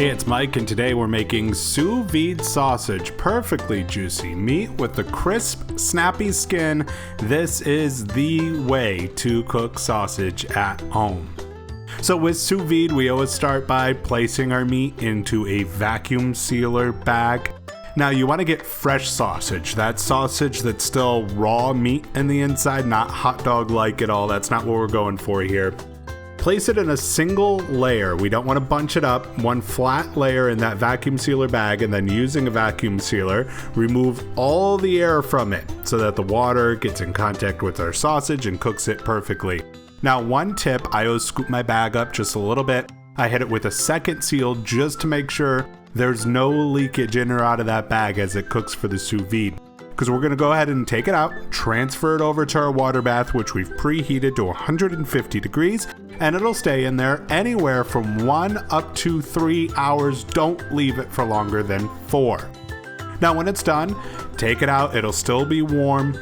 Hey, it's Mike, and today we're making Sous Vide sausage. Perfectly juicy meat with the crisp, snappy skin. This is the way to cook sausage at home. So with Sous Vide, we always start by placing our meat into a vacuum sealer bag. Now you want to get fresh sausage. That sausage that's still raw meat in the inside, not hot dog like at all. That's not what we're going for here. Place it in a single layer. We don't want to bunch it up. One flat layer in that vacuum sealer bag, and then using a vacuum sealer, remove all the air from it so that the water gets in contact with our sausage and cooks it perfectly. Now, one tip, I always scoop my bag up just a little bit. I hit it with a second seal just to make sure there's no leakage in or out of that bag as it cooks for the sous vide. Because we're going to go ahead and take it out, transfer it over to our water bath, which we've preheated to 150 degrees, and it'll stay in there anywhere from 1 up to 3 hours. Don't leave it for longer than 4. Now, when it's done, take it out. It'll still be warm,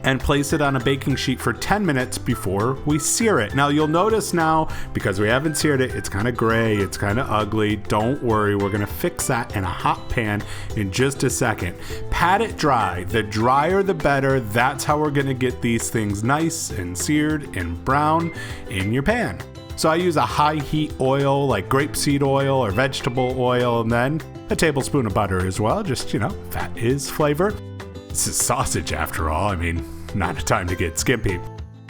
and place it on a baking sheet for 10 minutes before we sear it. Now you'll notice now, because we haven't seared it, it's kind of gray, it's kind of ugly. Don't worry, we're gonna fix that in a hot pan in just a second. Pat it dry. The drier the better. That's how we're gonna get these things nice and seared and brown in your pan. So I use a high heat oil like grapeseed oil or vegetable oil, and then a tablespoon of butter as well. Just, fat is flavor. This is sausage after all. I mean, not a time to get skimpy.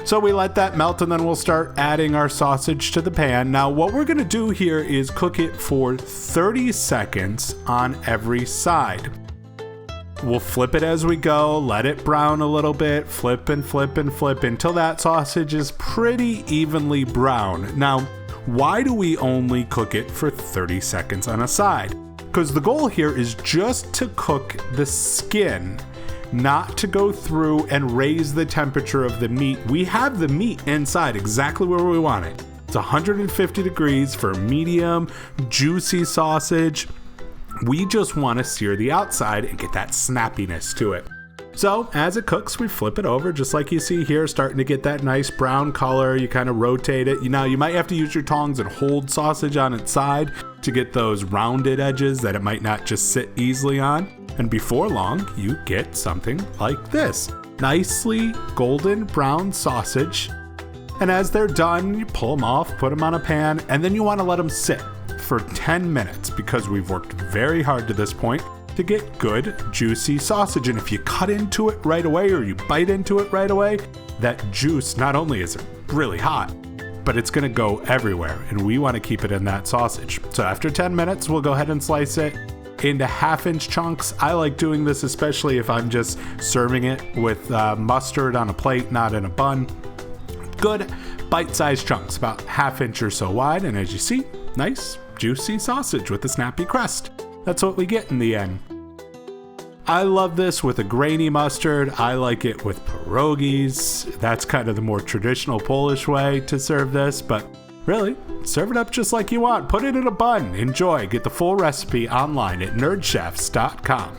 So we let that melt, and then we'll start adding our sausage to the pan. Now what we're gonna do here is cook it for 30 seconds on every side. We'll flip it as we go, let it brown a little bit, flip and flip and flip until that sausage is pretty evenly brown. Now, why do we only cook it for 30 seconds on a side? Because the goal here is just to cook the skin, not to go through and raise the temperature of the meat. We have the meat inside exactly where we want it. It's 150 degrees for medium, juicy sausage. We just want to sear the outside and get that snappiness to it. So as it cooks, we flip it over just like you see here, starting to get that nice brown color. You kind of rotate it. Now you might have to use your tongs and hold sausage on its side to get those rounded edges that it might not just sit easily on. And before long, you get something like this. Nicely golden brown sausage. And as they're done, you pull them off, put them on a pan, and then you want to let them sit for 10 minutes because we've worked very hard to this point to get good, juicy sausage. And if you cut into it right away or you bite into it right away, that juice, not only is it really hot, but it's gonna go everywhere, and we wanna keep it in that sausage. So after 10 minutes, we'll go ahead and slice it into 1/2-inch chunks. I like doing this especially if I'm just serving it with mustard on a plate, not in a bun. Good bite-sized chunks, about 1/2 inch or so wide, and as you see, nice, juicy sausage with a snappy crust. That's what we get in the end. I love this with a grainy mustard. I like it with pierogies. That's kind of the more traditional Polish way to serve this, but really, serve it up just like you want. Put it in a bun. Enjoy. Get the full recipe online at nerdchefs.com.